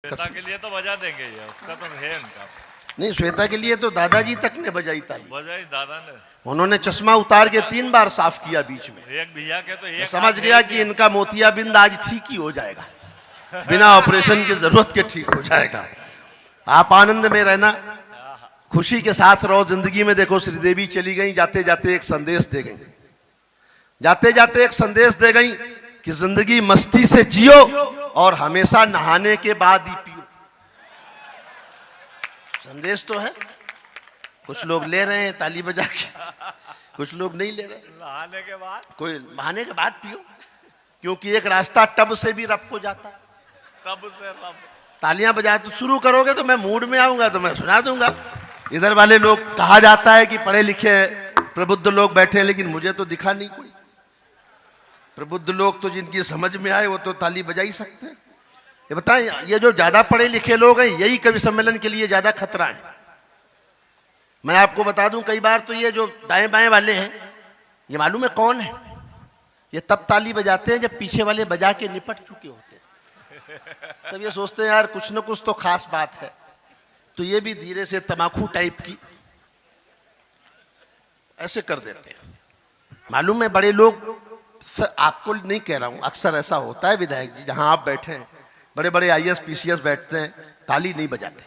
श्वेता के लिए तो बजा देंगे ये, उसका तो है इनका। नहीं, श्वेता के लिए तो दादाजी तक ने बजाई ताली। बजाई दादा ने। उन्होंने चश्मा उतार के 3 बार साफ किया बीच में। एक भैया के तो एक समझ गया कि इनका मोतियाबिंद आज ठीक ही हो जाएगा, बिना ऑपरेशन की जरूरत के ठीक हो जाएगा। आप आनंद में रहना, खुशी के साथ रहो जिंदगी में। देखो श्रीदेवी चली गई, जाते जाते एक संदेश दे गई, जाते जाते एक संदेश दे गई कि जिंदगी मस्ती से जियो और हमेशा नहाने के बाद ही पियो। संदेश तो है, कुछ लोग ले रहे हैं ताली बजा के, कुछ लोग नहीं ले रहे। नहाने के बाद, कोई नहाने के बाद पियो, क्योंकि एक रास्ता टब से भी रब को जाता। तब से रब। तालियां बजा तो शुरू करोगे तो मैं मूड में आऊंगा तो मैं सुना दूंगा। इधर वाले लोग, कहा जाता है कि पढ़े लिखे प्रबुद्ध लोग बैठे हैं, लेकिन मुझे तो दिखा नहीं कोई। प्रबुद्ध लोग तो जिनकी समझ में आए वो तो ताली बजा ही सकते हैं। ये बताएं, ये जो ज्यादा पढ़े लिखे लोग हैं यही कवि सम्मेलन के लिए ज्यादा खतरा है। मैं आपको बता दूं, कई बार तो ये जो दाएं बाएं वाले हैं, ये मालूम है कौन है? ये तब ताली बजाते हैं जब पीछे वाले बजा के निपट चुके होते हैं। तब ये सोचते हैं यार कुछ न कुछ तो खास बात है, तो ये भी धीरे से तमाकू टाइप की ऐसे कर देते हैं। मालूम है बड़े लोग, आपको नहीं कह रहा हूं, अक्सर ऐसा होता है विधायक जी, जहां आप बैठे हैं बड़े बड़े IAS PCS बैठते हैं, ताली नहीं बजाते।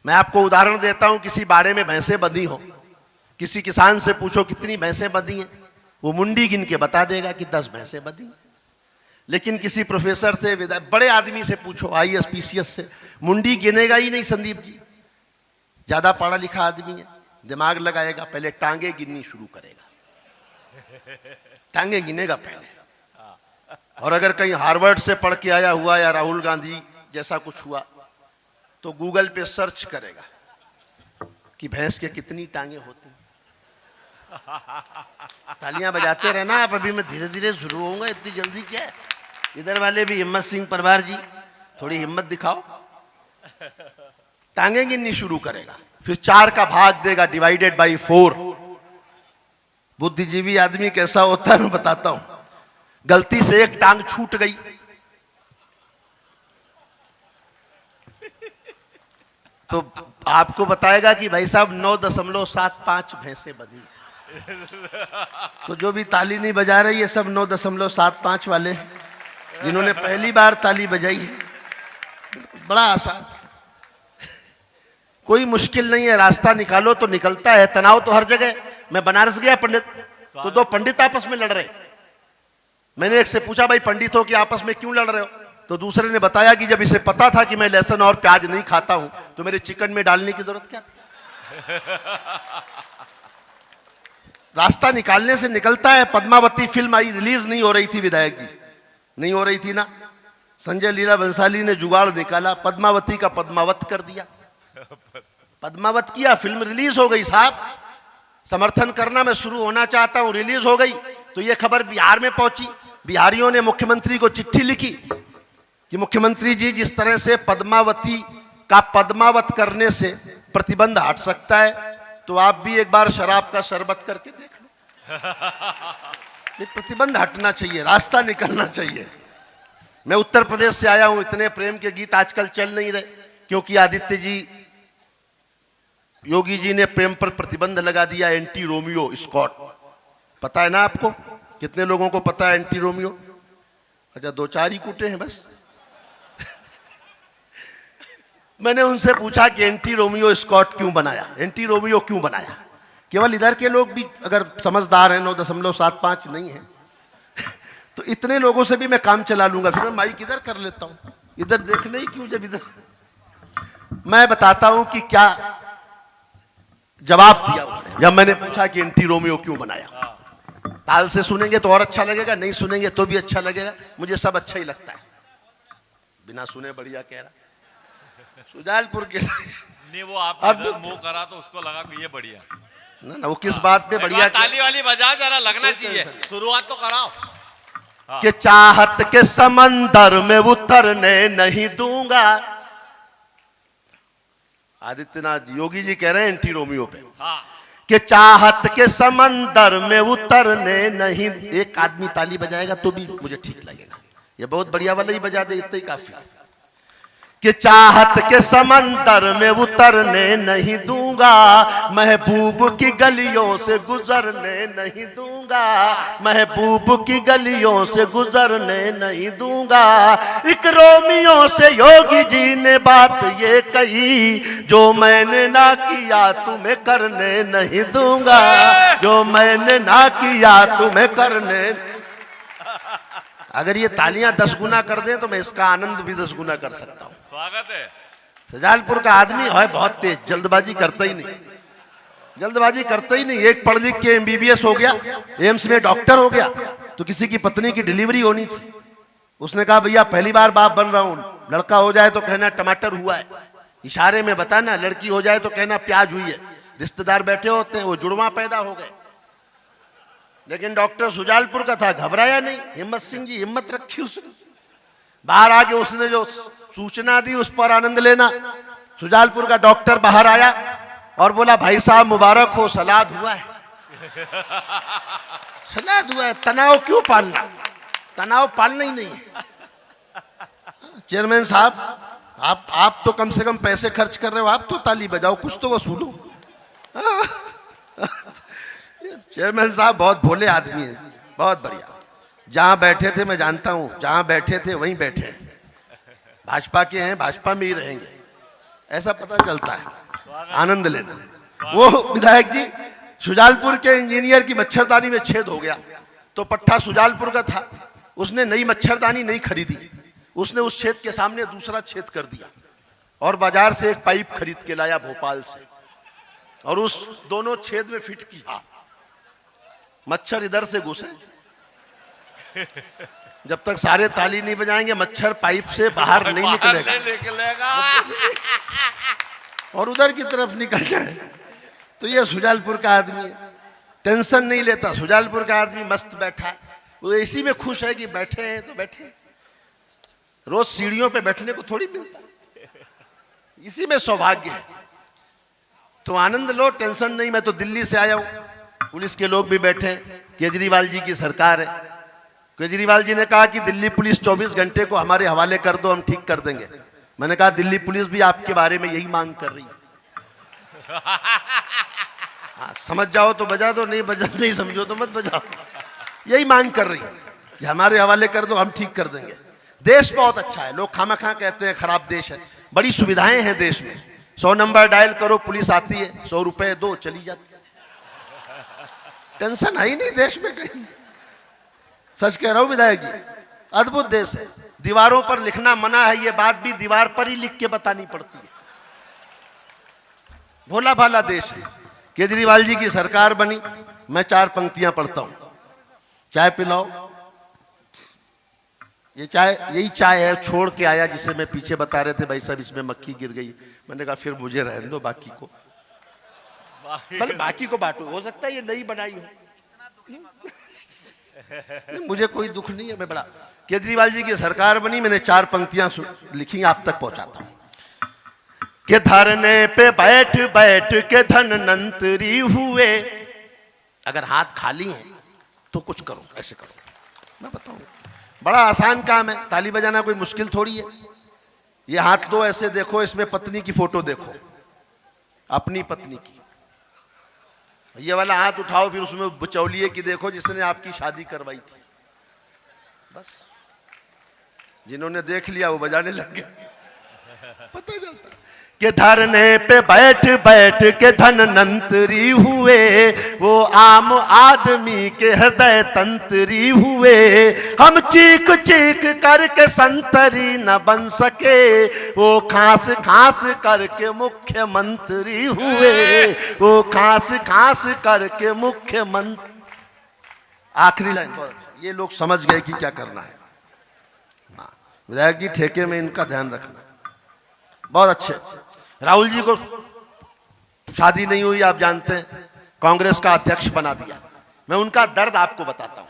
मैं आपको उदाहरण देता हूं, किसी बाड़े में भैंसें बंधी हो, किसी किसान से पूछो कितनी भैंसें बंधी हैं, वो मुंडी गिन के बता देगा कि 10 भैंसें बंधी। लेकिन किसी प्रोफेसर से, बड़े आदमी से पूछो IAS PCS से, मुंडी गिनेगा ही नहीं। संदीप जी ज्यादा पढ़ा लिखा आदमी है, दिमाग लगाएगा, पहले टांगे गिननी शुरू करेगा, टांगे गिनेगा पहले। और अगर कहीं हार्वर्ड से पढ़ के आया हुआ या राहुल गांधी जैसा कुछ हुआ तो गूगल पे सर्च करेगा कि भैंस के कितनी टांगे होती हैं। तालियां बजाते रहना आप, अभी मैं धीरे धीरे शुरू होऊंगा, इतनी जल्दी क्या है? इधर वाले भी हिम्मत सिंह परवार जी, थोड़ी हिम्मत दिखाओ। टांगे गिननी शुरू करेगा, फिर 4 का भाग देगा, डिवाइडेड बाई 4। बुद्धिजीवी आदमी कैसा होता है मैं बताता हूं। गलती से एक टांग छूट गई तो आपको बताएगा कि भाई साहब 9.75 भैंसें बंधी। तो जो भी ताली नहीं बजा रहे ये सब 9.75 वाले, जिन्होंने पहली बार ताली बजाई है। बड़ा आसान, कोई मुश्किल नहीं है, रास्ता निकालो तो निकलता है। तनाव तो हर जगह। मैं बनारस गया पंडित, तो 2 पंडित आपस में लड़ रहे। मैंने एक से पूछा भाई पंडित हो कि आपस में क्यों लड़ रहे हो? तो दूसरे ने बताया कि जब इसे पता था कि मैं लहसुन और प्याज नहीं खाता हूं तो मेरे चिकन में डालने की जरूरत क्या थी? रास्ता निकालने से निकलता है। पद्मावती फिल्म आई, रिलीज नहीं हो रही थी विधायक जी, नहीं हो रही थी ना। संजय लीला बंसाली ने जुगाड़ निकाला, पद्मावती का पद्मावत कर दिया, पद्मावत किया, फिल्म रिलीज हो गई। साहब समर्थन करना मैं शुरू होना चाहता हूं, रिलीज हो गई तो यह खबर बिहार में पहुंची। बिहारियों ने मुख्यमंत्री को चिट्ठी लिखी कि मुख्यमंत्री जी, जिस तरह से पद्मावती का पद्मावत करने से प्रतिबंध हट सकता है तो आप भी एक बार शराब का शरबत करके देख लो। ये प्रतिबंध हटना चाहिए, रास्ता निकलना चाहिए। मैं उत्तर प्रदेश से आया हूं, इतने प्रेम के गीत आजकल चल नहीं रहे क्योंकि आदित्य जी, योगी जी ने प्रेम पर प्रतिबंध लगा दिया। एंटी रोमियो स्कॉट, पता है ना आपको? कितने लोगों को पता है एंटी रोमियो? अच्छा, 2-4 ही कूटे हैं बस। मैंने उनसे पूछा कि एंटी रोमियो स्कॉट क्यों बनाया, एंटी रोमियो क्यों बनाया? केवल इधर के लोग भी अगर समझदार हैं, 9.75 नहीं है तो इतने लोगों से भी मैं काम चला लूंगा। फिर मैं माइक इधर कर लेता हूं, इधर देखने ही क्यों जब इधर। मैं बताता हूं कि क्या जवाब दिया उन्होंने जब मैंने पूछा कि एंटी रोमियो क्यों बनाया। ताल से सुनेंगे तो और अच्छा लगेगा, नहीं सुनेंगे तो भी अच्छा लगेगा, मुझे सब अच्छा ही लगता है। बिना सुने बढ़िया कह रहा। सुजालपुर के नहीं, वो आपने मुंह करा तो उसको लगा कि ये बढ़िया ना, वो किस बात पे बढ़िया? ताली वाली बजा, जरा लगना चाहिए, शुरुआत तो कराओ। कि चाहत के समंदर में उतरने नहीं दूंगा। आदित्यनाथ योगी जी कह रहे हैं एंटी रोमियो पे, कि चाहत के समंदर में उतरने नहीं। एक आदमी ताली बजाएगा तो भी मुझे ठीक लगेगा, ये बहुत बढ़िया वाला ही बजा दे, इतना ही काफी। कि चाहत के समंदर में उतरने नहीं दूंगा, महबूब की गलियों से गुजरने नहीं दूंगा, महबूब की गलियों से गुजरने नहीं दूंगा। एक रोमियो से योगी जी ने बात ये कही, जो मैंने ना किया तुम्हें करने नहीं दूंगा, जो मैंने ना किया तुम्हें करने। अगर ये तालियां 10 गुना कर दें तो मैं इसका आनंद भी 10 गुना कर सकता हूं। स्वागत है। सजालपुर का आदमी है बहुत तेज, जल्दबाजी करता ही नहीं, जल्दबाजी करता ही नहीं। एक पढ़ लिख के MBBS हो गया, एम्स में डॉक्टर हो गया, तो किसी की पत्नी की डिलीवरी होनी थी, उसने कहा भैया पहली बार बाप बन रहा हूं, लड़का हो जाए तो कहना टमाटर हुआ है, इशारे में बताना, लड़की हो जाए तो कहना प्याज हुई है। रिश्तेदार बैठे होते हैं, वो जुड़वा पैदा हो गए। लेकिन डॉक्टर सुजालपुर का था, घबराया नहीं। हिम्मत सिंह जी हिम्मत रखी उसने, बाहर आके उसने जो सूचना दी उस पर आनंद लेना। सुजालपुर का डॉक्टर बाहर आया और बोला भाई साहब मुबारक हो, सलाद हुआ है। सलाद हुआ है, तनाव क्यों पालना, तनाव पालना ही नहीं है। चेयरमैन साहब आप तो कम से कम पैसे खर्च कर रहे हो, आप तो ताली बजाओ, कुछ तो वसूलो। चेयरमैन साहब बहुत भोले आदमी हैं, बहुत बढ़िया। जहां बैठे थे मैं जानता हूं, जहां बैठे थे वहीं बैठे हैं, भाजपा के हैं, भाजपा में ही रहेंगे, ऐसा पता चलता है। आनंद लेना। वो विधायक जी सुजालपुर के इंजीनियर की मच्छरदानी में छेद हो गया, तो पट्टा सुजालपुर का था, उसने नई मच्छरदानी नहीं खरीदी, उसने उस छेद के सामने दूसरा छेद कर दिया और बाजार से एक पाइप खरीद के लाया भोपाल से, और उस दोनों छेद में फिट किया। मच्छर इधर से घुसे, जब तक सारे ताली नहीं बजाएंगे मच्छर पाइप से बाहर नहीं निकलेगा और उधर की तरफ निकल जाए। तो ये सुजालपुर का आदमी है, टेंशन नहीं लेता। सुजालपुर का आदमी मस्त बैठा है, वो इसी में खुश है कि बैठे हैं तो बैठे। रोज सीढ़ियों पे बैठने को थोड़ी मिलता, इसी में सौभाग्य है। तो आनंद लो, टेंशन नहीं। मैं तो दिल्ली से आया हूं, पुलिस के लोग भी बैठे हैं, केजरीवाल जी की सरकार है। केजरीवाल जी ने कहा कि दिल्ली पुलिस 24 घंटे को हमारे हवाले कर दो, हम ठीक कर देंगे। मैंने कहा दिल्ली पुलिस भी आपके बारे में यही मांग कर रही है। हाँ, समझ जाओ तो बजा दो, नहीं समझो तो मत बजाओ। यही मांग कर रही है कि हमारे हवाले कर दो, हम ठीक कर देंगे। देश बहुत अच्छा है, लोग खामखा कहते हैं खराब देश है, बड़ी सुविधाएं हैं देश में। 100 नंबर डायल करो, पुलिस आती है, 100 रुपए दो, चली जाती है। टेंशन है ही नहीं देश में कहीं। सच कह रहा हूं विधायक जी, अद्भुत देश है। दीवारों पर लिखना मना है, ये बात भी दीवार पर ही लिख के बतानी पड़ती है। भोला भाला देश है। केजरीवाल जी की सरकार बनी, मैं 4 पंक्तियां पढ़ता हूं। चाय पिलाओ, ये चाय, यही चाय है छोड़ के आया जिसे मैं पीछे बता रहे थे भाई साहब इसमें मक्खी गिर गई। मैंने कहा फिर मुझे रहने दो, बाकी को भले बाकी को बांटो, हो सकता है ये नई बनाई हो। मुझे कोई दुख नहीं है, मैं बड़ा। केजरीवाल जी की सरकार बनी, मैंने 4 पंक्तियां लिखी, आप तक पहुंचाता हूं। कि धरने पे बैठ बैठ के धनवंतरी हुए। अगर हाथ खाली हैं तो कुछ करो, ऐसे करो, मैं बताऊंगा। बड़ा आसान काम है, ताली बजाना कोई मुश्किल थोड़ी है। ये हाथ दो, ऐसे देखो, इसमें पत्नी की फोटो देखो, अपनी पत्नी की। ये वाला हाथ उठाओ, फिर उसमें बचौलिए की देखो जिसने आपकी शादी करवाई थी। बस जिन्होंने देख लिया वो बजाने लग गए, पता चलता। कि धरने पे बैठ बैठ के धनवंतरी हुए, वो आम आदमी के हृदय तंत्री हुए। हम चीख चीख करके संतरी न बन सके, वो खास खास करके मुख्यमंत्री हुए, वो खास खास करके मुख्यमंत्री। आखिरी लाइन, ये लोग समझ गए कि क्या करना है। विधायक जी ठेके में इनका ध्यान रखना, बहुत अच्छे। राहुल जी को शादी नहीं हुई, आप जानते हैं, कांग्रेस का अध्यक्ष बना दिया। मैं उनका दर्द आपको बताता हूं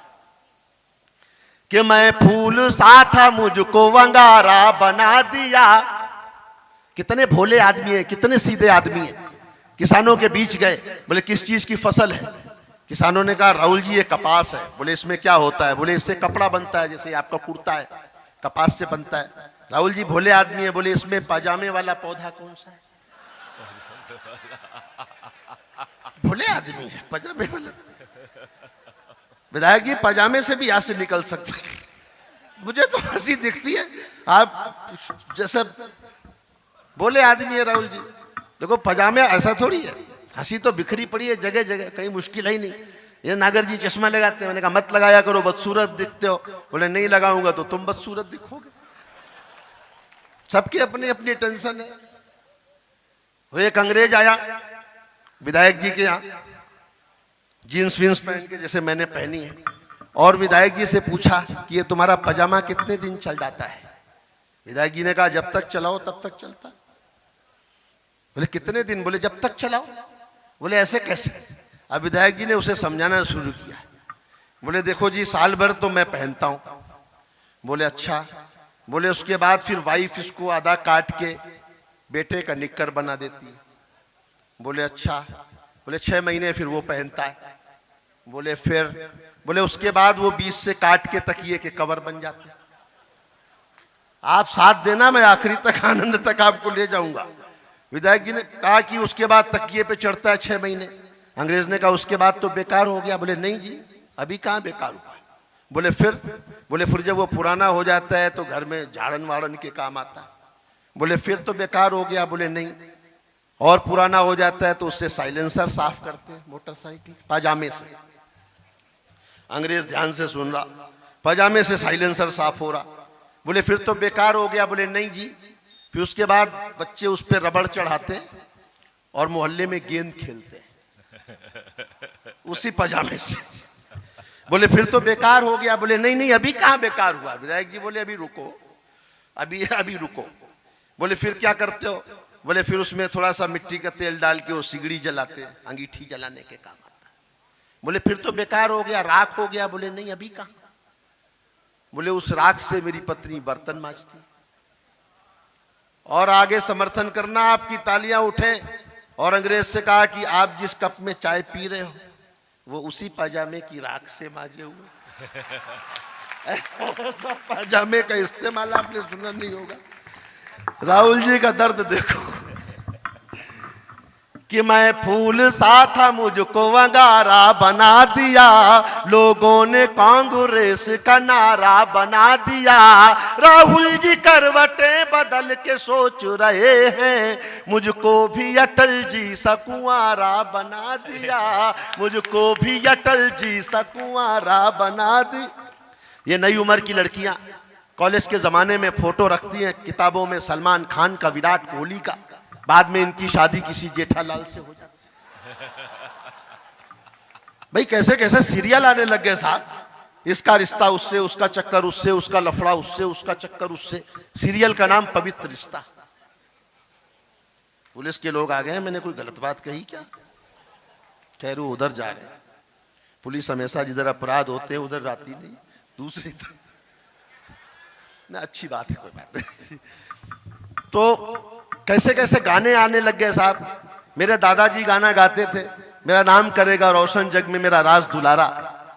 कि मैं फूल सा था मुझको वंगारा बना दिया। कितने भोले आदमी हैं, कितने सीधे आदमी हैं। किसानों के बीच गए, बोले किस चीज की फसल है? किसानों ने कहा राहुल जी ये कपास है। बोले इसमें क्या होता है? बोले इससे कपड़ा बनता है, जैसे आपका कुर्ता है कपास से बनता है। राहुल जी भोले आदमी है, बोले इसमें पजामे वाला पौधा कौन सा है? भोले आदमी है, पजामे वाला। विधायक जी पजामे से भी यहां से निकल सकते हैं। मुझे तो हंसी दिखती है, आप जैसे बोले आदमी है राहुल जी। देखो पजामे ऐसा थोड़ी है, हंसी तो बिखरी पड़ी है जगह जगह, कहीं मुश्किल है ही नहीं। ये नागर जी चश्मा लगाते हैं, मैंने कहा मत लगाया करो, बदसूरत दिखते हो। बोले नहीं लगाऊंगा तो तुम बदसूरत दिखोगे। सबकी अपनी अपनी टेंशन है। वो एक अंग्रेज आया विधायक जी के यहाँ, जीन्स वीन्स पहन के जैसे मैंने पहनी है, और विधायक जी से पूछा कि ये तुम्हारा पजामा कितने दिन चल जाता है? विधायक जी ने कहा जब तक चलाओ तब तक चलता। बोले कितने दिन? बोले जब तक चलाओ। बोले ऐसे कैसे? अब विधायक जी ने उसे समझाना शुरू किया। बोले देखो जी साल भर तो मैं पहनता हूं। बोले अच्छा। बोले उसके बाद फिर वाइफ इसको आधा काट के बेटे का निक्कर बना देती है। बोले अच्छा। बोले 6 महीने फिर वो पहनता है। बोले फिर? बोले उसके बाद वो 20 से काट के तकिए के कवर बन जाते हैं। आप साथ देना, मैं आखिरी तक आनंद तक आपको ले जाऊंगा। विधायक जी ने कहा कि उसके बाद तकिए पे चढ़ता है 6 महीने। अंग्रेज ने कहा उसके बाद तो बेकार हो गया। बोले नहीं जी अभी कहाँ बेकार हुआ। बोले फिर? बोले फिर जब वो पुराना हो जाता है तो घर में झाड़न वाड़न के काम आता है। बोले फिर तो बेकार हो गया। बोले नहीं, और पुराना हो जाता है तो उससे साइलेंसर साफ करते हैं मोटरसाइकिल पजामे से। अंग्रेज ध्यान से सुन रहा, पजामे से साइलेंसर साफ हो रहा। बोले फिर तो बेकार हो गया। बोले नहीं जी, फिर उसके बाद बच्चे उस पर रबड़ चढ़ाते और मोहल्ले में गेंद खेलते उसी पजामे से। बोले फिर तो बेकार हो गया। बोले नहीं नहीं अभी कहाँ बेकार हुआ। विधायक जी बोले अभी रुको, अभी रुको। बोले फिर क्या करते हो? बोले फिर उसमें थोड़ा सा मिट्टी का तेल डाल के वो सिगड़ी जलाते, अंगीठी जलाने के काम आता है। बोले फिर तो बेकार हो गया, राख हो गया। बोले नहीं अभी कहाँ। बोले उस राख से मेरी पत्नी बर्तन मांजती। और आगे समर्थन करना, आपकी तालियां उठे। और अंग्रेज से कहा कि आप जिस कप में चाय पी रहे हो वो उसी पजामे की राख से मांजे हुए। सब पजामे का इस्तेमाल आपने सुना नहीं होगा। राहुल जी का दर्द देखो कि मैं फूल सा था मुझको अंगारा बना दिया, लोगों ने कांग्रेस का नारा बना दिया। राहुल जी करवटें बदल के सोच रहे हैं, मुझको भी अटल जी सा कुंवारा बना दिया, मुझको भी अटल जी सा कुंवारा बना दी। ये नई उम्र की लड़कियां कॉलेज के जमाने में फोटो रखती हैं किताबों में, सलमान खान का, विराट कोहली का। बाद में इनकी शादी किसी जेठालाल से हो जाती। भाई कैसे कैसे सीरियल आने लग गए साहब। इसका रिश्ता उससे, उसका चक्कर उससे, उसका लफड़ा उससे, उसका चक्कर उससे। सीरियल का नाम पवित्र रिश्ता। पुलिस के लोग आ गए, मैंने कोई गलत बात कही क्या? कह रहे उधर जा रहे हैं। पुलिस हमेशा जिधर अपराध होते हैं उधर जाती नहीं, दूसरी तरफ। ना अच्छी बात है, कोई बात नहीं। तो कैसे कैसे गाने आने लग गए साहब। मेरे दादाजी गाना गाते थे, मेरा नाम करेगा रोशन जग में मेरा राज दुलारा।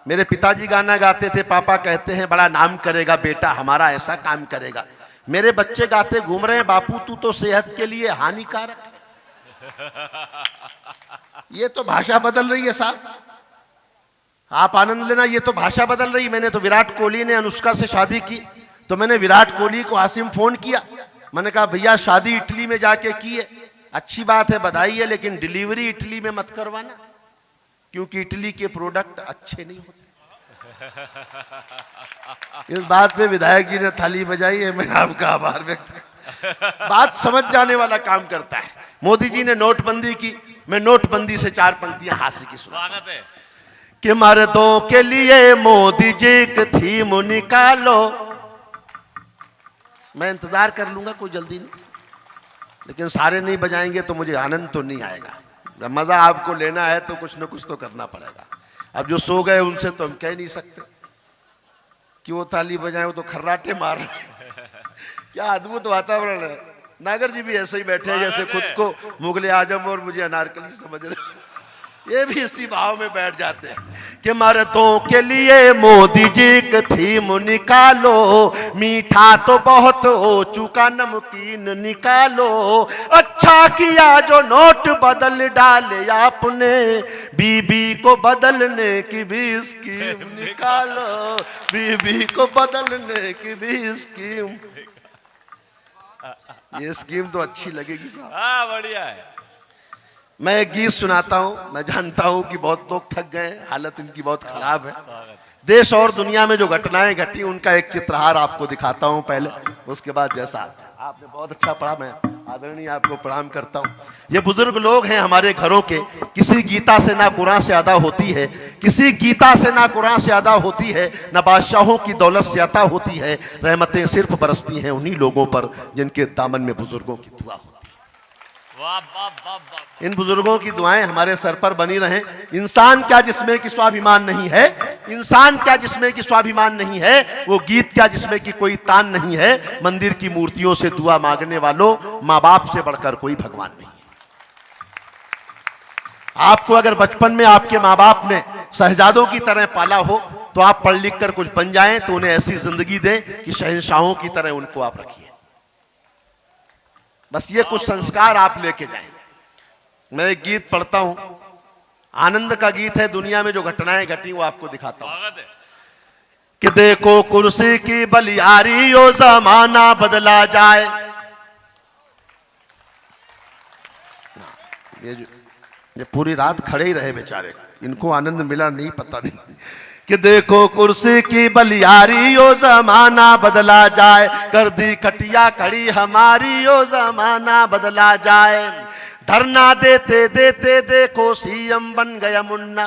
मेरे पिताजी गाना गाते थे, पापा कहते हैं बड़ा नाम करेगा बेटा हमारा, ऐसा काम करेगा। मेरे बच्चे गाते घूम रहे हैं, बापू तू तो सेहत के लिए हानिकारक है। ये तो भाषा बदल रही है साहब, आप आनंद लेना। ये तो भाषा बदल रही। मैंने तो विराट कोहली ने अनुष्का से शादी की तो मैंने विराट कोहली को आसिम फोन किया, मैंने कहा भैया शादी इटली में जाके की है, अच्छी बात है बधाई है, लेकिन डिलीवरी इटली में मत करवाना क्योंकि इटली के प्रोडक्ट अच्छे नहीं होते। इस बात पे विधायक जी ने थाली बजाई है, मैं आपका आभार व्यक्त। बात समझ जाने वाला काम करता है। मोदी जी ने नोटबंदी की, मैं नोटबंदी से 4 पंक्तियां हास्य की स्वागत है कि मर्दों के लिए मोदी जी की थीम निकालो। मैं इंतजार कर लूंगा, कोई जल्दी नहीं, लेकिन सारे नहीं बजाएंगे तो मुझे आनंद तो नहीं आएगा। मजा आपको लेना है तो कुछ ना कुछ तो करना पड़ेगा। अब जो सो गए उनसे तो हम कह नहीं सकते कि वो ताली बजाए, वो तो खर्राटे मार रहे हैं। क्या अद्भुत वातावरण है। नागर जी भी ऐसे ही बैठे हैं जैसे खुद को मुगले आजम और मुझे अनारकली समझ रहे। ये भी इसी भाव में बैठ जाते हैं कि मर्दों के लिए मोदी जी की थीम निकालो, मीठा तो बहुत हो चुका नमकीन निकालो, अच्छा किया जो नोट बदल डाले आपने, बीबी को बदलने की भी स्कीम निकालो, बीबी को बदलने की भी स्कीम। ये स्कीम तो अच्छी लगेगी साहब। हाँ बढ़िया है। मैं एक गीत सुनाता हूं। मैं जानता हूं कि बहुत लोग थक गए, हालत इनकी बहुत खराब है। देश और दुनिया में जो घटनाएं घटी उनका एक चित्रहार आपको दिखाता हूं पहले, उसके बाद जैसा आपने बहुत अच्छा पढ़ा, मैं आदरणीय आपको प्रणाम करता हूं। ये बुजुर्ग लोग हैं हमारे घरों के, किसी गीता से ना कुरान से अदा होती है, किसी गीता से ना कुरान से अदा होती है, ना बादशाहों की दौलत से अता होती है, रहमतें सिर्फ बरसती हैं उन्हीं लोगों पर जिनके दामन में बुजुर्गों की दुआ होती है। वाह वाह वाह वाह। इन बुजुर्गों की दुआएं हमारे सर पर बनी रहें। इंसान क्या जिसमें कि स्वाभिमान नहीं है, इंसान क्या जिसमें कि स्वाभिमान नहीं है, वो गीत क्या जिसमें कि कोई तान नहीं है, मंदिर की मूर्तियों से दुआ मांगने वालों, माँ बाप से बढ़कर कोई भगवान नहीं है। आपको अगर बचपन में आपके माँ बाप ने शहजादों की तरह पाला हो तो आप पढ़ लिख कर कुछ बन जाएं, तो उन्हें ऐसी जिंदगी दें कि शहंशाहों की तरह उनको आप रखिए। बस ये कुछ संस्कार आप लेके जाएं। मैं एक गीत पढ़ता हूं, आनंद का गीत है, दुनिया में जो घटनाएं घटी वो आपको दिखाता हूं। कि देखो कुर्सी की बलियारी यो जमाना बदला जाए। ये पूरी रात खड़े ही रहे बेचारे, इनको आनंद मिला नहीं, पता नहीं। कि देखो कुर्सी की बलियारी यो जमाना बदला जाए, कर दी कटिया खड़ी हमारी यो जमाना बदला जाए, धरना देते देते देखो सीएम बन गया मुन्ना,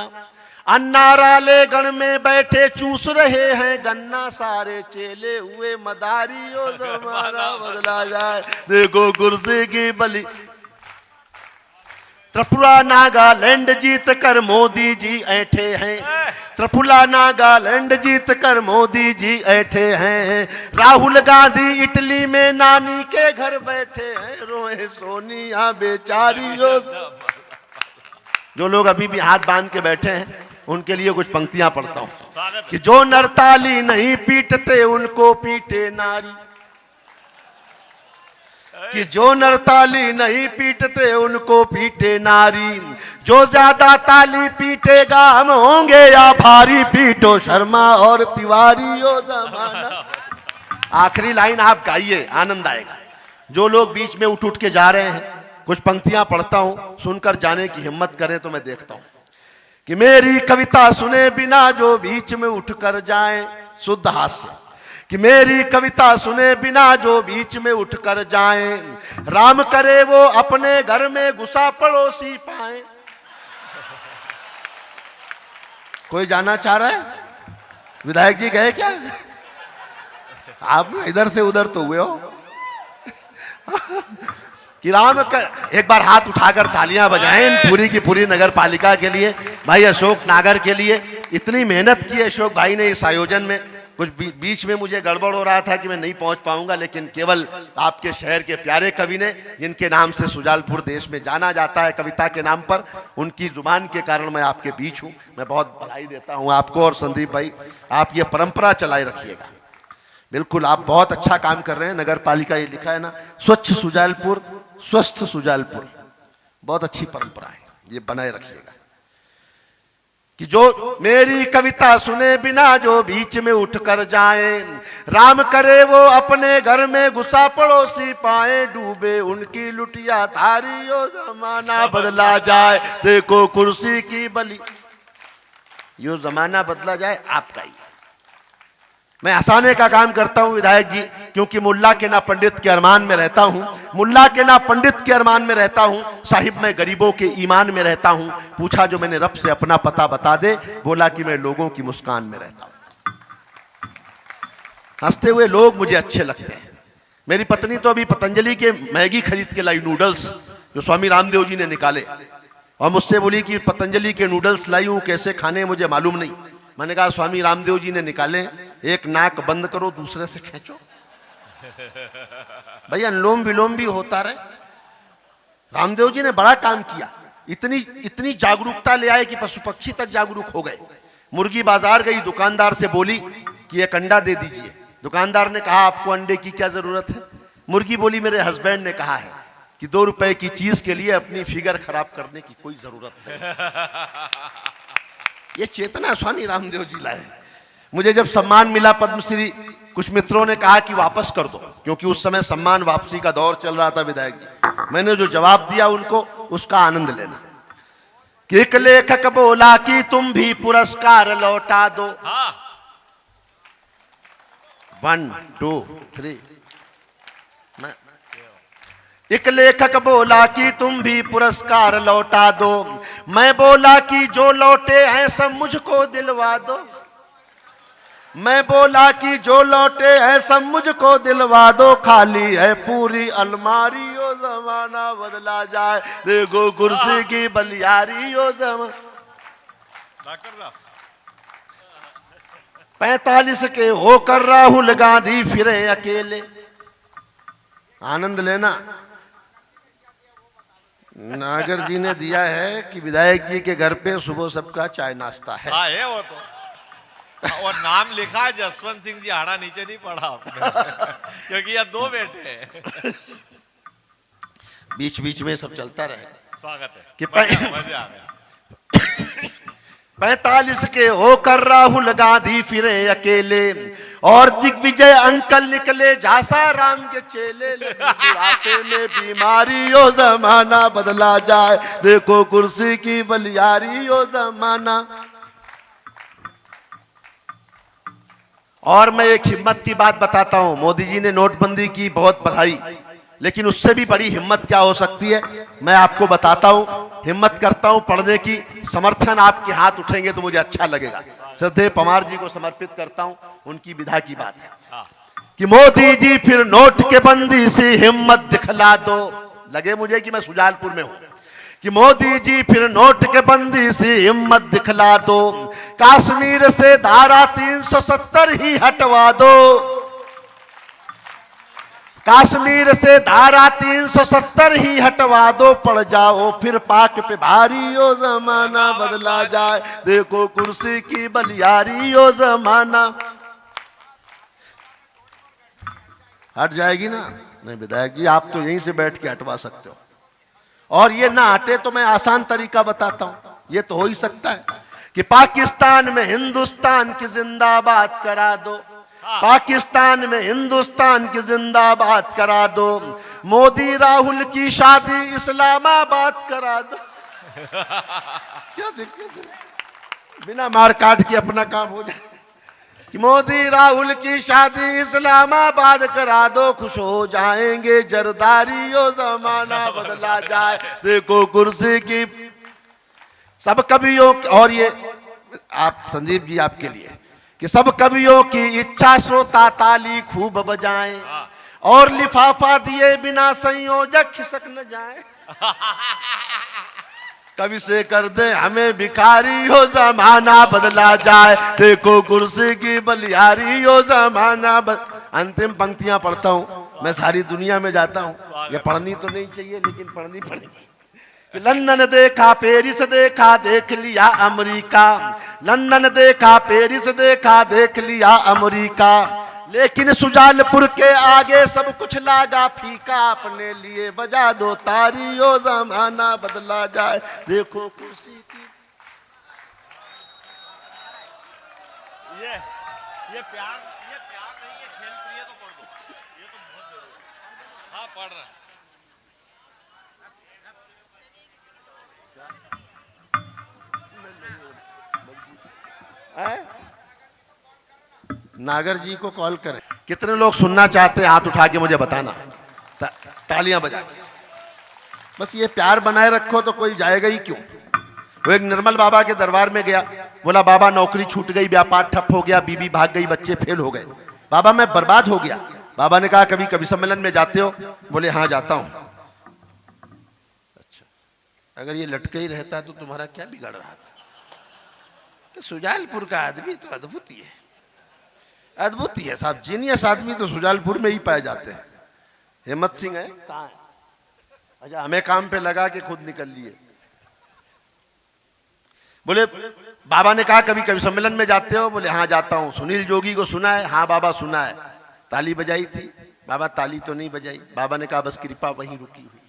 अन्ना राले गण में बैठे चूस रहे हैं गन्ना, सारे चेले हुए मदारी यो जमाना बदला जाए। देखो कुर्सी की बलि त्रिपुरा नागालैंड जीत कर मोदी जी ऐठे हैं, त्रिपुरा नागालैंड जीत कर मोदी जी ऐठे हैं, राहुल गांधी इटली में नानी के घर बैठे हैं, रोए सोनिया बेचारी। जो लोग अभी भी हाथ बांध के बैठे हैं उनके लिए कुछ पंक्तियां पढ़ता हूं। कि जो नरताली नहीं पीटते उनको पीटे नारी, कि जो नरताली नहीं पीटते उनको पीटे नारी, जो ज्यादा ताली पीटेगा हम होंगे या भारी, पीटो शर्मा और तिवारी यो जमाना। आखिरी लाइन आप गाइए, आनंद आएगा। जो लोग बीच में उठ उठ के जा रहे हैं, कुछ पंक्तियां पढ़ता हूं, सुनकर जाने की हिम्मत करें तो मैं देखता हूं। कि मेरी कविता सुने बिना जो बीच में उठकर जाए, शुद्ध हास्य। कि मेरी कविता सुने बिना जो बीच में उठकर जाएं, राम करे वो अपने घर में घुसा पड़ोसी पाए। कोई जाना चाह रहा है? विधायक जी गए क्या? आप इधर से उधर तो हुए हो। कि राम एक बार हाथ उठाकर तालियां बजाएं पूरी की पूरी नगर पालिका के लिए, भाई अशोक नागर के लिए। इतनी मेहनत की अशोक भाई ने इस आयोजन में। कुछ बीच में मुझे गड़बड़ हो रहा था कि मैं नहीं पहुंच पाऊंगा, लेकिन केवल आपके शहर के प्यारे कवि ने, जिनके नाम से सुजालपुर देश में जाना जाता है कविता के नाम पर, उनकी जुबान के कारण मैं आपके बीच हूं। मैं बहुत बधाई देता हूं आपको। और संदीप भाई, आप ये परंपरा चलाए रखिएगा। बिल्कुल आप बहुत अच्छा काम कर रहे हैं। नगर पालिका ये लिखा है ना, स्वच्छ सुजालपुर स्वस्थ सुजालपुर, बहुत अच्छी परंपरा है, ये बनाए रखिएगा। कि जो मेरी कविता सुने बिना जो बीच में उठकर जाए, राम करे वो अपने घर में घुसा पड़ोसी पाए, डूबे उनकी लुटिया थारी यो जमाना बदला जाए। देखो कुर्सी की बलि यो जमाना बदला जाए, आपका ही। मैं हंसाने का काम करता हूं विधायक जी, क्योंकि मुल्ला के ना पंडित के अरमान में रहता हूं, मुल्ला के ना पंडित के अरमान में रहता हूं, साहिब मैं गरीबों के ईमान में रहता हूं। पूछा जो मैंने रब से अपना पता बता दे, बोला कि मैं लोगों की मुस्कान में रहता हूं। हंसते हुए लोग मुझे अच्छे लगते हैं। मेरी पत्नी तो अभी पतंजलि के मैगी खरीद के लाई, नूडल्स जो स्वामी रामदेव जी ने निकाले, और मुझसे बोली कि पतंजलि के नूडल्स लाई हूं, कैसे खाने मुझे मालूम नहीं। मैंने कहा स्वामी रामदेव जी ने निकाले, एक नाक बंद करो दूसरे से खींचो। भाई अनुलोम विलोम भी होता रहे। रामदेव जी ने बड़ा काम किया। इतनी इतनी जागरूकता ले आए कि पशु पक्षी तक जागरूक हो गए। मुर्गी बाजार गई, दुकानदार से बोली कि एक अंडा दे दीजिए। दुकानदार ने कहा आपको अंडे की क्या जरूरत है? मुर्गी बोली मेरे हस्बैंड ने कहा है कि 2 रुपए की चीज के लिए अपनी फिगर खराब करने की कोई जरूरत नहीं। ये चेतना स्वामी रामदेव जी लाए। मुझे जब सम्मान मिला पद्मश्री, कुछ मित्रों ने कहा कि वापस कर दो, क्योंकि उस समय सम्मान वापसी का दौर चल रहा था विधायक जी। मैंने जो जवाब दिया उनको, उसका आनंद लेना। कि एक लेखक बोला कि तुम भी पुरस्कार लौटा दो। हाँ 1 2 3। एक लेखक बोला कि तुम भी पुरस्कार लौटा दो। मैं बोला कि जो लौटे हैं सब मुझको दिलवा दो। मैं बोला कि जो लौटे हैं सब मुझको दिलवा दो। खाली है पूरी अलमारी, ओ जमाना बदला जाए, देखो कुर्सी की बलियारी, ओ जमाना। डॉक्टर साहब 45 के होकर राहुल गांधी फिरे अकेले। आनंद लेना। नागर जी ने दिया है कि विधायक जी के घर पे सुबह सबका चाय नाश्ता है। हाँ है वो तो, और नाम लिखा है जसवंत सिंह जी हाड़ा, नीचे नहीं पढ़ा आपने क्योंकि यहाँ 2 बेटे हैं। बीच बीच में सब चलता रहे। स्वागत है कि मजे आ गया। 45 के होकर राहुल गांधी फिरे अकेले, और दिग्विजय अंकल निकले झांसा राम के चेले। बुढ़ापे में बीमारी, ओ जमाना बदला जाए, देखो कुर्सी की बलियारी, ओ जमाना। और मैं एक हिम्मत की बात बताता हूं। मोदी जी ने नोटबंदी की, बहुत बधाई, लेकिन उससे भी बड़ी हिम्मत क्या हो सकती है मैं आपको बताता हूं। हिम्मत करता हूं पढ़ने की, समर्थन आपके हाथ उठेंगे तो मुझे अच्छा लगेगा। श्रद्धेय पवार जी को समर्पित करता हूं, उनकी विधा की बात है कि मोदी जी फिर नोट के बंदी से हिम्मत दिखला दो। लगे मुझे कि मैं सुजालपुर में हूं। कि मोदी जी फिर नोट के बंदी से हिम्मत दिखला दो। कश्मीर से धारा 370 ही हटवा दो। कश्मीर से धारा 370 ही हटवा दो। पड़ जाओ फिर पाक पे भारी, ओ जमाना बदला जाए, देखो कुर्सी की बलियारी, ओ जमाना। हट जाएगी ना? नहीं विधायक जी, आप तो यहीं से बैठ के हटवा सकते हो। और ये ना हटे तो मैं आसान तरीका बताता हूं। ये तो हो ही सकता है कि पाकिस्तान में हिंदुस्तान की जिंदाबाद करा दो। पाकिस्तान में हिंदुस्तान की जिंदाबाद करा दो। मोदी राहुल की शादी इस्लामाबाद करा दो। क्या दिक्कत है? बिना मार काट के अपना काम हो जाए। कि मोदी राहुल की शादी इस्लामाबाद करा दो। खुश हो जाएंगे जरदारी, ओ जमाना बदला जाए, देखो कुर्सी की। सब कवियों, और ये आप संदीप जी आपके लिए, कि सब कवियों की इच्छा श्रोता ताली खूब बजाएं, और लिफाफा दिए बिना संयोजक खिसक न जाए। कवि से कर दे हमें भिखारी, हो जमाना बदला जाए, देखो कुर्सी की बलियारी, हो जमाना अंतिम पंक्तियां पढ़ता हूं। मैं सारी दुनिया में जाता हूं, ये पढ़नी तो नहीं चाहिए लेकिन पढ़नी पड़ेगी। लंदन देखा, पेरिस देखा, देख लिया अमेरिका। लंदन देखा, पेरिस देखा, देख लिया अमेरिका। लेकिन सुजालपुर के आगे सब कुछ लागा फीका। अपने लिए बजा दो तारी, ओ जमाना बदला जाए, देखो कुर्सी की। ये प्यार नहीं है, खेल प्रिय तो पढ़ दो, ये तो बहुत जरूरी है। हाँ पढ़ रहा है। नागर जी को कॉल करें। कितने लोग सुनना चाहते हैं हाथ उठा के मुझे बताना, तालियां बजा के। बस ये प्यार बनाए रखो तो कोई जाएगा ही क्यों। वो एक निर्मल बाबा के दरबार में गया, बोला बाबा नौकरी छूट गई, व्यापार ठप हो गया, बीबी भाग गई, बच्चे फेल हो गए, बाबा मैं बर्बाद हो गया। बाबा ने कहा कभी कवि सम्मेलन में जाते हो? बोले हाँ जाता हूं। अच्छा, अगर ये लटके ही रहता तो तुम्हारा क्या बिगड़ रहा था? तो सुजालपुर का आदमी तो अद्भुत ही है, अद्भुत ही है साहब। जीनियस आदमी तो सुजालपुर में ही पाए जाते हैं। हिम्मत सिंह है, कहाँ है? अच्छा, हमें काम पे लगा के खुद निकल लिए। बोले बाबा ने कहा कभी कभी सम्मेलन में जाते हो? बोले हाँ जाता हूँ। सुनील जोगी को सुना है? हाँ बाबा सुना है। ताली बजाई थी? बाबा ताली तो नहीं बजाई। बाबा ने कहा बस कृपा वहीं रुकी हुई।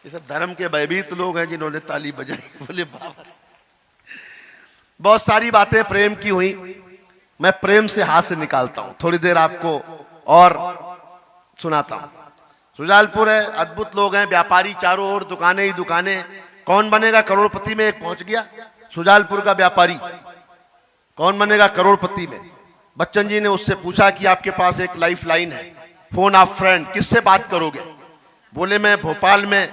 ये सब धर्म के भयभीत लोग हैं जिन्होंने ताली बजाई। बोले बाबा। बहुत सारी बातें प्रेम की हुई, मैं प्रेम से हाथ से निकालता हूं, थोड़ी देर आपको और सुनाता हूं। सुजालपुर है, अद्भुत लोग हैं, व्यापारी चारों ओर, दुकानें ही दुकानें। कौन बनेगा करोड़पति में? एक पहुंच गया सुजालपुर का व्यापारी। कौन बनेगा करोड़पति में? बच्चन जी ने उससे पूछा कि आपके पास एक लाइफ लाइन है, फोन ऑफ फ्रेंड, किससे बात करोगे? बोले मैं भोपाल में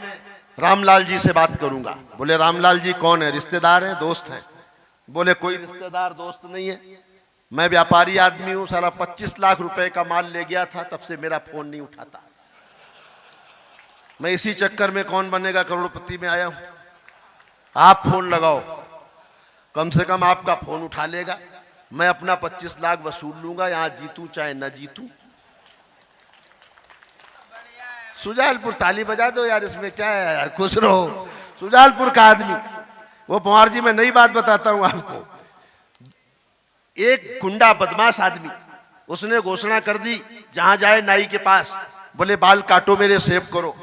रामलाल जी से बात करूंगा। बोले रामलाल जी कौन है? रिश्तेदार हैं, दोस्त हैं? बोले कोई रिश्तेदार दोस्त नहीं है, मैं व्यापारी आदमी हूं, सारा 25 लाख रुपए का माल ले गया था, तब से मेरा फोन नहीं उठाता। मैं इसी चक्कर में कौन बनेगा करोड़पति में आया हूं। आप फोन लगाओ, कम से कम आपका फोन उठा लेगा, मैं अपना 25 लाख वसूल लूंगा, यहां जीतूं चाहे न जीतूं। सुजालपुर, ताली बजा दो यार, इसमें क्या है, खुश रहो। सुजालपुर का आदमी, वो पवार जी मैं नई बात बताता हूं आपको। एक गुंडा बदमाश आदमी, उसने घोषणा कर दी जहां जाए नाई के पास, बोले बाल काटो मेरे, सेव करो,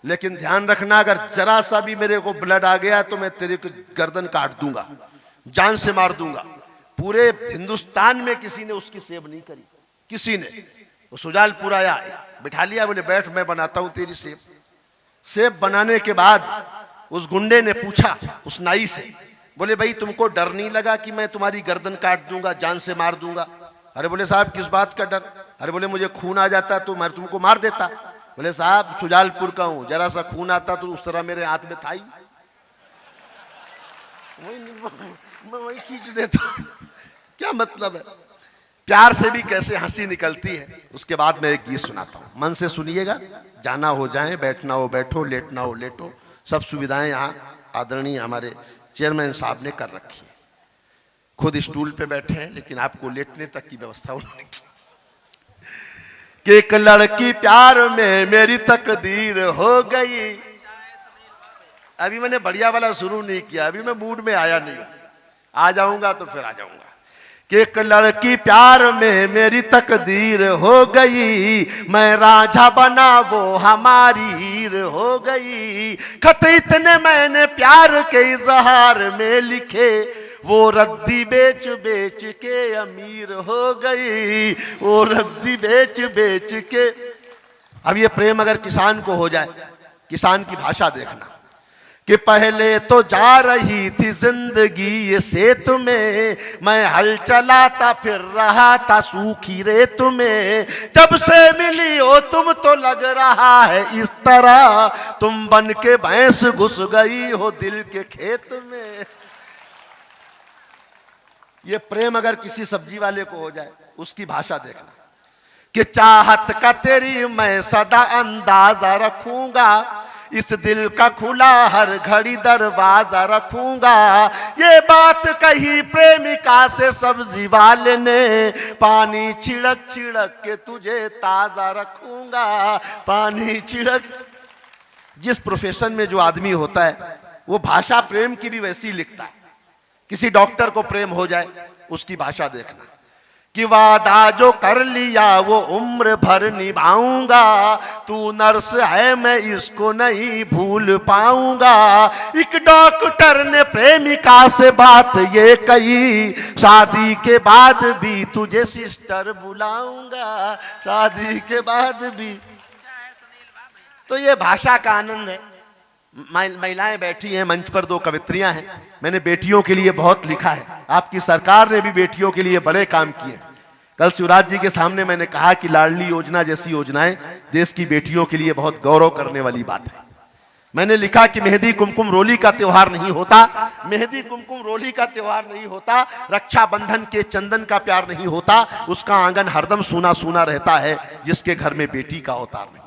लेकिन ध्यान रखना अगर जरा सा भी मेरे को ब्लड आ गया तो मैं तेरे को गर्दन काट दूंगा, जान से मार दूंगा। पूरे हिंदुस्तान में किसी ने उसकी सेव नहीं करी, किसी ने। वो सुजालपुर आया, बिठा लिया, बोले बैठ मैं बनाता हूं तेरी सेव। सेव बनाने के बाद उस गुंडे ने पूछा उस नाई से, बोले भाई तुमको डर नहीं लगा कि मैं तुम्हारी गर्दन काट दूंगा, जान से मार दूंगा? अरे बोले साहब किस बात का डर? अरे बोले मुझे खून आ जाता तो मैं तुमको मार देता। बोले साहब सुजालपुर का हूं, जरा सा खून आता तो उस तरह मेरे हाथ में था ही, मैं वही खींच देता। क्या मतलब है? प्यार से भी कैसे हंसी निकलती है। उसके बाद मैं एक गीत सुनाता हूं, मन से सुनिएगा। जाना हो जाए, बैठना हो बैठो, लेटना हो लेटो, सब सुविधाएं यहाँ आदरणीय हमारे चेयरमैन साहब ने कर रखी है। खुद स्टूल पे बैठे हैं, लेकिन आपको लेटने तक की व्यवस्था उन्होंने की। कि एक लड़की प्यार में मेरी तकदीर हो गई। अभी मैंने बढ़िया वाला शुरू नहीं किया, अभी मैं मूड में आया नहीं, आ जाऊंगा तो फिर आ जाऊंगा। कि एक लड़की प्यार में मेरी तकदीर हो गई, मैं रांझा बना वो हमारी हीर हो गई। खत इतने मैंने प्यार के इजहार में लिखे, वो रद्दी बेच बेच के अमीर हो गई, वो रद्दी बेच बेच के। अब ये प्रेम अगर किसान को हो जाए, किसान की भाषा देखना कि पहले तो जा रही थी जिंदगी ये सेतु में, मैं हल चलाता फिर रहा था सूखी रेत में। जब से मिली हो तुम तो लग रहा है इस तरह, तुम बन के भैंस घुस गई हो दिल के खेत में। ये प्रेम अगर किसी सब्जी वाले को हो जाए, उसकी भाषा देखना कि चाहत का तेरी मैं सदा अंदाजा रखूंगा, इस दिल का खुला हर घड़ी दरवाजा रखूंगा। ये बात कही प्रेमिका से सब्जी वाले ने, पानी छिड़क छिड़क के तुझे ताजा रखूंगा, पानी छिड़क। जिस प्रोफेशन में जो आदमी होता है वो भाषा प्रेम की भी वैसी लिखता है। किसी डॉक्टर को प्रेम हो जाए, उसकी भाषा देखना कि वादा जो कर लिया वो उम्र भर निभाऊंगा, तू नर्स है मैं इसको नहीं भूल पाऊंगा। एक डॉक्टर ने प्रेमिका से बात ये कही, शादी के बाद भी तुझे सिस्टर बुलाऊंगा, शादी के बाद भी। तो ये भाषा का आनंद है। महिलाएं बैठी हैं मंच पर, 2 कवित्रियां हैं। मैंने बेटियों के लिए बहुत लिखा है, आपकी सरकार ने भी बेटियों के लिए बड़े काम किए हैं। कल शिवराज जी के सामने मैंने कहा कि लाडली योजना जैसी योजनाएं देश की बेटियों के लिए बहुत गौरव करने वाली बात है। मैंने लिखा कि मेहंदी कुमकुम रोली का त्योहार नहीं होता, मेहंदी कुमकुम रोली का त्योहार नहीं होता, रक्षाबंधन के चंदन का प्यार नहीं होता, उसका आंगन हरदम सूना सूना रहता है जिसके घर में बेटी का अवतार नहीं होता।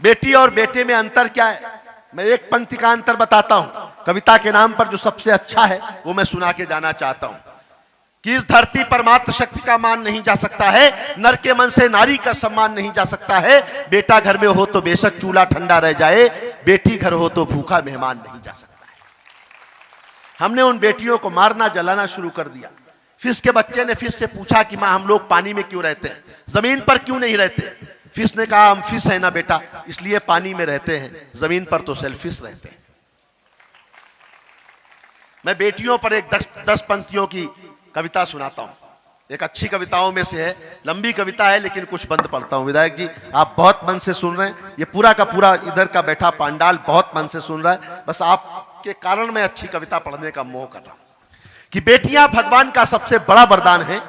बेटी और बेटे में अंतर क्या है? मैं एक पंक्ति का अंतर बताता हूं, कविता के नाम पर जो सबसे अच्छा है वो मैं सुना के जाना चाहता हूं कि इस धरती पर मातृशक्ति का मान नहीं जा सकता है, नर के मन से नारी का सम्मान नहीं जा सकता है। बेटा घर में हो तो बेशक चूल्हा ठंडा रह जाए, बेटी घर हो तो भूखा मेहमान नहीं जा सकता है। हमने उन बेटियों को मारना जलाना शुरू कर दिया। फिश के बच्चे ने फिश से पूछा कि माँ हम लोग पानी में क्यों रहते हैं, जमीन पर क्यों नहीं रहते? फिश ने कहा हम फिश है ना बेटा, इसलिए पानी में रहते हैं, जमीन पर तो सेल्फिश रहते हैं। मैं बेटियों पर एक 10 पंक्तियों की कविता सुनाता हूं। एक अच्छी कविताओं में से है, लंबी कविता है लेकिन कुछ बंद पढ़ता हूं। विधायक जी आप बहुत मन से सुन रहे हैं, ये पूरा का पूरा इधर का बैठा पांडाल बहुत मन से सुन रहा है, बस आपके कारण मैं अच्छी कविता पढ़ने का मोह कर रहा हूं। कि बेटियां भगवान का सबसे बड़ा वरदान है,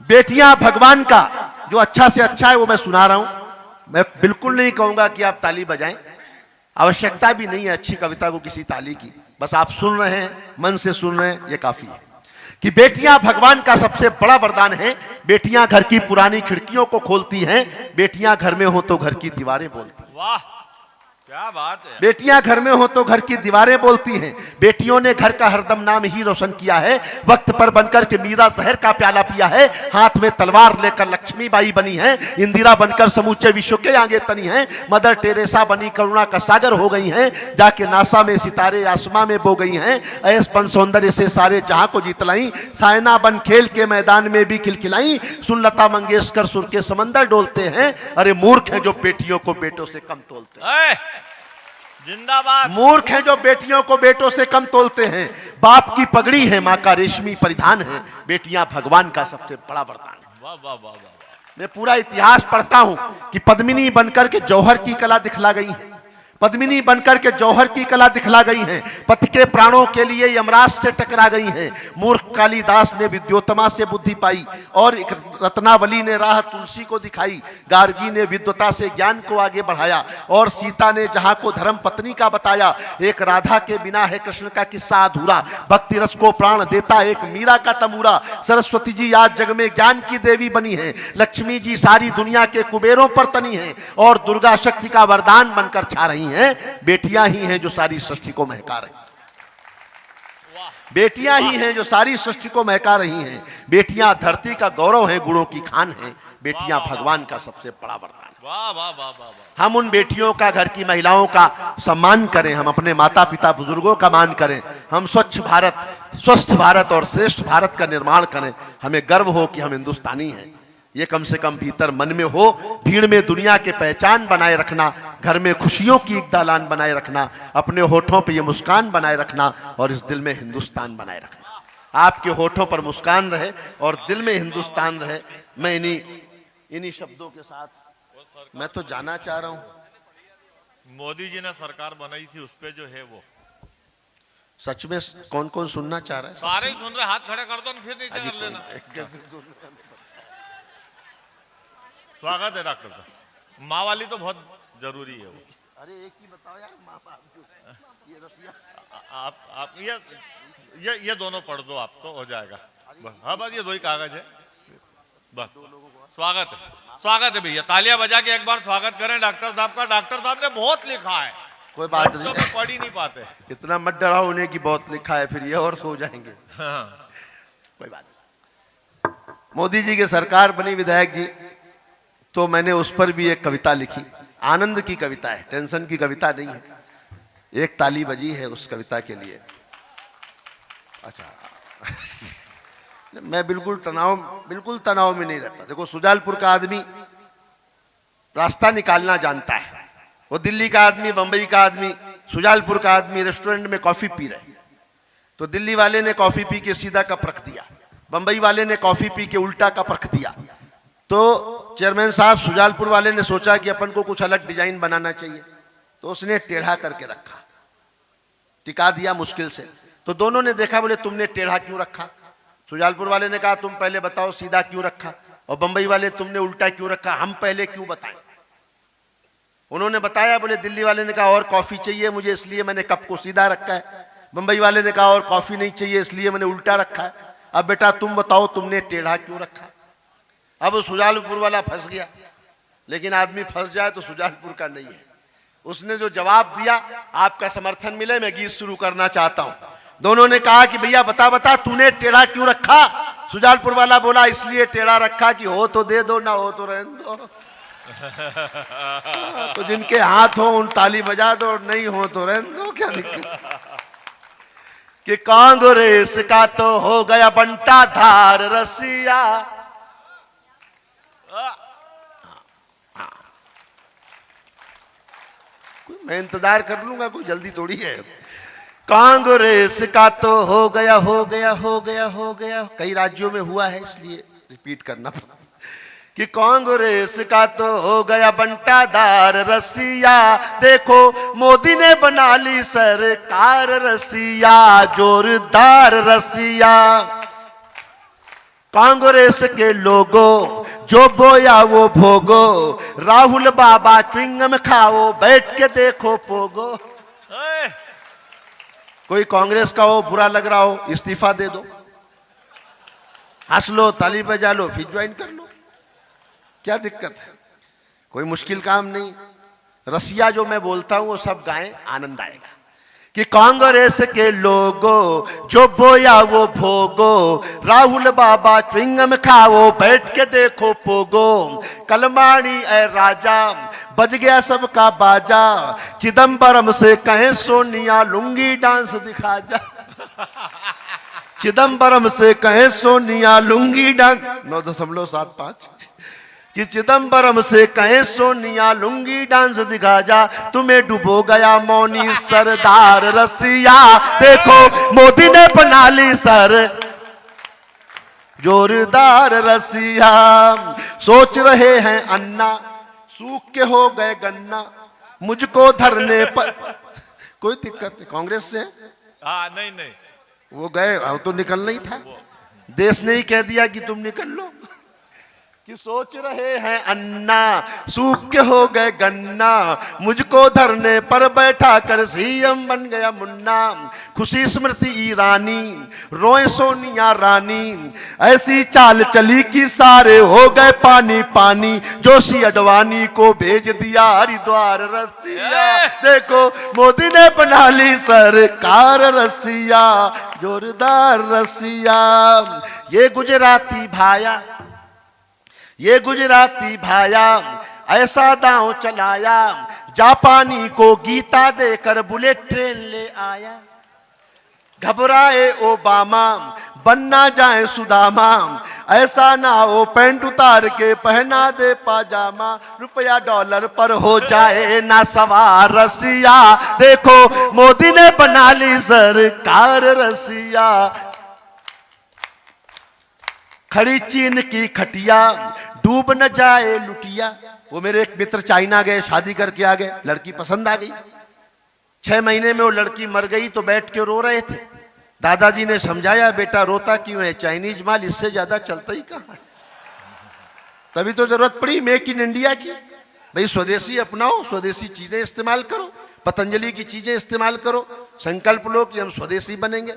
बेटियां भगवान का जो अच्छा से अच्छा है वो मैं सुना रहा हूं। मैं बिल्कुल नहीं कहूंगा कि आप ताली बजाएं, आवश्यकता भी नहीं है अच्छी कविता को किसी ताली की, बस आप सुन रहे हैं, मन से सुन रहे हैं, ये काफी है। कि बेटियां भगवान का सबसे बड़ा वरदान है, बेटियां घर की पुरानी खिड़कियों को खोलती हैं, बेटियां घर में हो तो घर की दीवारें बोलती हैं। वाह क्या बात है। बेटियां घर में हो तो घर की दीवारें बोलती हैं, बेटियों ने घर का हरदम नाम ही रोशन किया है, वक्त पर बनकर के मीरा जहर का प्याला पिया है, हाथ में तलवार लेकर लक्ष्मीबाई बनी है, इंदिरा बनकर समूचे विश्व के आगे तनी है, मदर टेरेसा बनी करुणा का सागर हो गई हैं, जाके नासा में सितारे आसमां में बो गई हैं, ऐसपन सौंदर्य से सारे जहां को जीत लाई, सायना बन खेल के मैदान में भी खिलखिलाई, सुन लता मंगेशकर सुर के समंदर डोलते हैं, अरे मूर्ख हैं जो बेटियों को बेटों से कम तोलते हैं। जिंदाबाद। मूर्ख हैं जो बेटियों को बेटों से कम तोलते हैं, बाप की पगड़ी है माँ का रेशमी परिधान है, बेटियां भगवान का सबसे बड़ा वरदान है। वाह वाह वाह वाह। मैं पूरा इतिहास पढ़ता हूं कि पद्मिनी बनकर के जौहर की कला दिखला गई है, पद्मिनी बनकर के जौहर की कला दिखला गई हैं, पति के प्राणों के लिए यमराज से टकरा गई हैं, मूर्ख कालिदास ने विद्योत्तमा से बुद्धि पाई और एक रत्नावली ने राह तुलसी को दिखाई, गार्गी ने विद्वता से ज्ञान को आगे बढ़ाया और सीता ने जहां को धर्म पत्नी का बताया। एक राधा के बिना है कृष्ण का किस्सा अधूरा, भक्ति रस को प्राण देता एक मीरा का तमूरा, सरस्वती जी आज जग में ज्ञान की देवी बनी है, लक्ष्मी जी सारी दुनिया के कुबेरों पर तनी है और दुर्गा शक्ति का वरदान बनकर छा रही हैं। बेटियां ही हैं जो सारी सृष्टि को महका रही, बेटियां ही हैं जो सारी सृष्टि को महका रही हैं, बेटियां धरती का गौरव हैं, गुणों की खान हैं, बेटियां भगवान का सबसे बड़ा वरदान। वाह वाह वाह वाह। हम उन बेटियों का, घर की महिलाओं का सम्मान करें, हम अपने माता पिता बुजुर्गों का मान करें, हम स्वच्छ भारत, स्वस्थ भारत और श्रेष्ठ भारत का निर्माण करें। हमें गर्व हो कि हम हिंदुस्तानी हैं, ये कम से कम भीतर मन में हो। भीड़ में दुनिया के पहचान बनाए रखना, घर में खुशियों की एक दालान बनाए रखना, अपने होठों पे ये मुस्कान बनाए रखना और इस दिल में हिंदुस्तान बनाए रखना। आपके होठों पर मुस्कान रहे और दिल में हिंदुस्तान रहे। मैं इन्हीं शब्दों के साथ मैं तो जाना चाह रहा हूं। मोदी जी ने सरकार बनाई थी, उस पे जो है वो सच में कौन कौन सुनना चाह रहा है? सारे ही सुन रहे, हाथ खड़े कर दो, फिर नीचे कर लेना। स्वागत है डॉक्टर साहब। माँ वाली तो बहुत जरूरी है वो। अरे एक ही बताओ यार, माँ बाप ये रसिया आप ये दोनों पढ़ दो, आप तो हो जाएगा बस। हाँ बस ये दो ही कागज है बस। स्वागत है, स्वागत है भैया, तालियां बजा के एक बार स्वागत करें डॉक्टर साहब का। डॉक्टर साहब ने बहुत लिखा है, कोई बात नहीं, पढ़ ही नहीं पाते। इतना मत डराओ उन्हें कि बहुत लिखा है, फिर ये और सो जाएंगे। हाँ। कोई बात नहीं। मोदी जी की सरकार बनी विधायक जी, तो मैंने उस पर भी एक कविता लिखी, आनंद की कविता है, टेंशन की कविता नहीं है। एक ताली बजी है उस कविता के लिए। अच्छा मैं बिल्कुल तनाव में नहीं रहता। देखो सुजालपुर का आदमी रास्ता निकालना जानता है, वो दिल्ली का आदमी, बंबई का आदमी, सुजालपुर का आदमी रेस्टोरेंट में कॉफी पी रहे, तो दिल्ली वाले ने कॉफी पी के सीधा कप रख दिया, बंबई वाले ने कॉफी पी के उल्टा कप रख दिया। तो चेयरमैन साहब सुजालपुर वाले ने सोचा कि अपन को कुछ अलग डिजाइन बनाना चाहिए, तो उसने टेढ़ा करके रखा, टिका दिया मुश्किल से। तो दोनों ने देखा, बोले तुमने टेढ़ा क्यों रखा? सुजालपुर वाले ने कहा तुम पहले बताओ सीधा क्यों रखा, और बंबई वाले तुमने उल्टा क्यों रखा, हम पहले क्यों बताएं। उन्होंने बताया, बोले दिल्ली वाले ने कहा और कॉफी चाहिए मुझे, इसलिए मैंने कप को सीधा रखा है। बंबई वाले ने कहा और कॉफी नहीं चाहिए, इसलिए मैंने उल्टा रखा है। अब बेटा तुम बताओ तुमने टेढ़ा क्यों रखा। अब सुजालपुर वाला फंस गया, लेकिन आदमी फंस जाए तो सुजालपुर का नहीं है। उसने जो जवाब दिया, आपका समर्थन मिले, मैं गीत शुरू करना चाहता हूं। दोनों ने कहा कि भैया बता तूने टेढ़ा क्यों रखा। सुजालपुर वाला बोला इसलिए टेढ़ा रखा कि हो तो दे दो, ना हो तो रहने दो। तो जिनके हाथ हो उन ताली बजा दो, नहीं हो तो रहने दो, क्या दिक्कत। कि कांग्रेस का तो हो गया बंटा धार रसिया। मैं इंतजार कर लूंगा, कोई जल्दी थोड़ी है। कांग्रेस का तो हो गया हो गया हो गया हो गया, कई राज्यों में हुआ है इसलिए रिपीट करना पड़ा। कि कांग्रेस का तो हो गया बंटाधार रसिया, देखो मोदी ने बना ली सरकार रसिया, जोरदार रसिया। कांग्रेस के लोगों जो बोया वो भोगो, राहुल बाबा च्युइंगम खाओ, बैठ के देखो पोगो। कोई कांग्रेस का हो बुरा लग रहा हो, इस्तीफा दे दो, हंस लो, ताली बजा लो, फिर ज्वाइन कर लो, क्या दिक्कत है, कोई मुश्किल काम नहीं। रसिया जो मैं बोलता हूं वो सब गाएं, आनंद आएगा। कि कांग्रेस के लोगों जो बोया वो भोगो, राहुल बाबा च्युइंगम खाओ, बैठ के देखो पोगो। कलमाणी ए राजा बज गया सबका बाजा, चिदम्बरम से कहें सोनिया लुंगी डांस दिखा जा। चिदम्बरम से कहें सोनिया लुंगी डांस 9.75। कि चिदम्बरम से कहें सोनिया लुंगी डांस दिखा जा, तुम्हें डुबो गया मौनी सरदार रसिया, देखो मोदी ने बना ली सर जोरदार रसिया। सोच रहे हैं अन्ना सूख के हो गए गन्ना, मुझको धरने पर कोई दिक्कत नहीं। कांग्रेस से नहीं नहीं वो गए, तो निकलना ही था, देश ने ही कह दिया कि तुम निकल लो। कि सोच रहे हैं अन्ना सूख के हो गए गन्ना, मुझको धरने पर बैठा कर सीएम बन गया मुन्ना। खुशी स्मृति ईरानी रोए सोनिया रानी, ऐसी चाल चली कि सारे हो गए पानी पानी, जोशी अडवाणी को भेज दिया हरिद्वार रसिया, देखो मोदी ने बना ली सरकार रसिया, जोरदार रसिया। ये गुजराती भाया, ये गुजराती भाया ऐसा दांव चलाया, जापानी को गीता देकर बुलेट ट्रेन ले आया। घबराए ओबामा बनना जाए सुदामा, ऐसा ना हो पैंट उतार के पहना दे पाजामा, रुपया डॉलर पर हो जाए ना सवार रसिया, देखो मोदी ने बना ली सरकार रसिया। खड़ी चीन की खटिया डूब न जाए लुटिया। वो मेरे एक मित्र चाइना गए, शादी करके आ गए, लड़की पसंद आ गई, 6 महीने में वो लड़की मर गई तो बैठ के रो रहे थे। दादाजी ने समझाया, बेटा रोता क्यों है, चाइनीज माल इससे ज्यादा चलता ही कहां है। तभी तो जरूरत पड़ी मेक इन इंडिया की, भाई स्वदेशी अपनाओ, स्वदेशी चीजें इस्तेमाल करो, पतंजलि की चीजें इस्तेमाल करो, संकल्प लो कि हम स्वदेशी बनेंगे।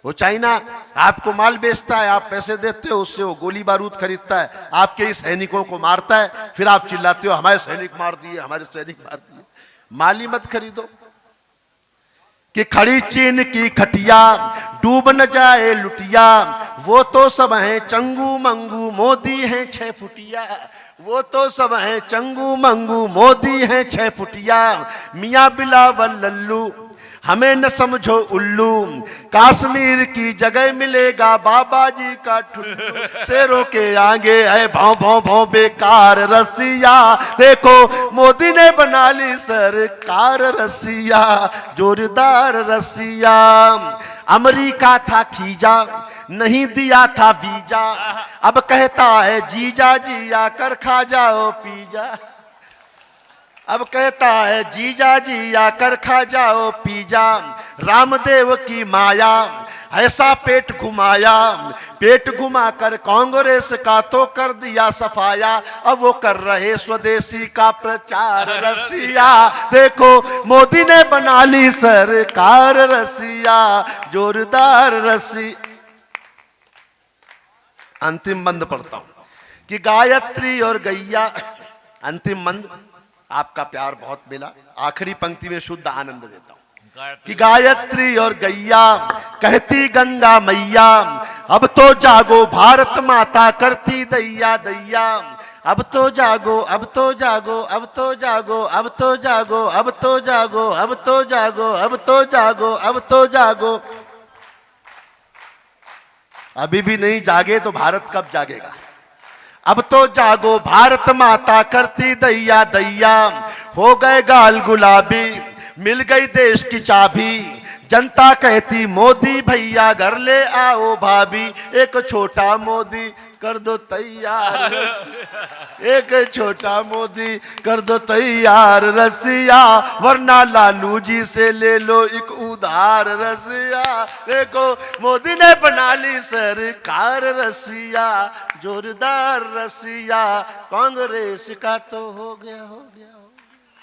वो चाइना आपको माल बेचता है, आप पैसे देते हो, उससे वो गोली बारूद खरीदता है, आपके ही सैनिकों को मारता है, फिर आप चिल्लाते हो हमारे सैनिक मार दिए, हमारे सैनिक मार दिए। माल ही मत खरीदो। कि खड़ी चीन की खटिया डूब न जाए लुटिया, वो तो सब हैं चंगू मंगू, मोदी हैं 6 फुटिया, वो तो सब हैं चंगू मंगू, मोदी हैं 6 फुटिया। मियाँ बिलावल लल्लू हमें न समझो उल्लू, कश्मीर की जगह मिलेगा बाबा जी का ठुल्लू, शेरों के आगे है भाव भाव भाव बेकार रसिया, देखो मोदी ने बना ली सरकार रसिया, जोरदार रसिया। अमेरिका था खीजा नहीं दिया था वीजा, अब कहता है जीजा जी आकर खा जाओ पिज्जा, अब कहता है जीजा जी आकर खा जाओ पिज्जा। रामदेव की माया ऐसा पेट घुमाया, पेट घुमाकर कांग्रेस का तो कर दिया सफाया, अब वो कर रहे स्वदेशी का प्रचार रसिया, देखो मोदी ने बना ली सरकार रसिया, जोरदार रसी। अंतिम बंद पढ़ता हूं कि गायत्री और गैया, अंतिम बंद, आपका प्यार बहुत मिला, आखिरी पंक्ति में शुद्ध आनंद देता हूं। कि गायत्री और गैया कहती गंगा मैया, अब तो जागो भारत माता करती दैया दैया। अब तो जागो, अब तो जागो, अब तो जागो, अब तो जागो, अब तो जागो, अब तो जागो, अब तो जागो, अब तो जागो। अभी भी नहीं जागे तो भारत कब जागेगा? अब तो जागो भारत माता करती दैया दैया। हो गए गाल गुलाबी, मिल गई देश की चाबी। जनता कहती मोदी भैया घर ले आओ भाभी। एक छोटा मोदी कर दो तैयार, एक छोटा मोदी कर दो तैयार रसिया, वरना लालू जी से ले लो एक उधार रसिया। देखो मोदी ने बना ली सरकार रसिया, जोरदार रसिया। कांग्रेस का तो हो गया, हो गया।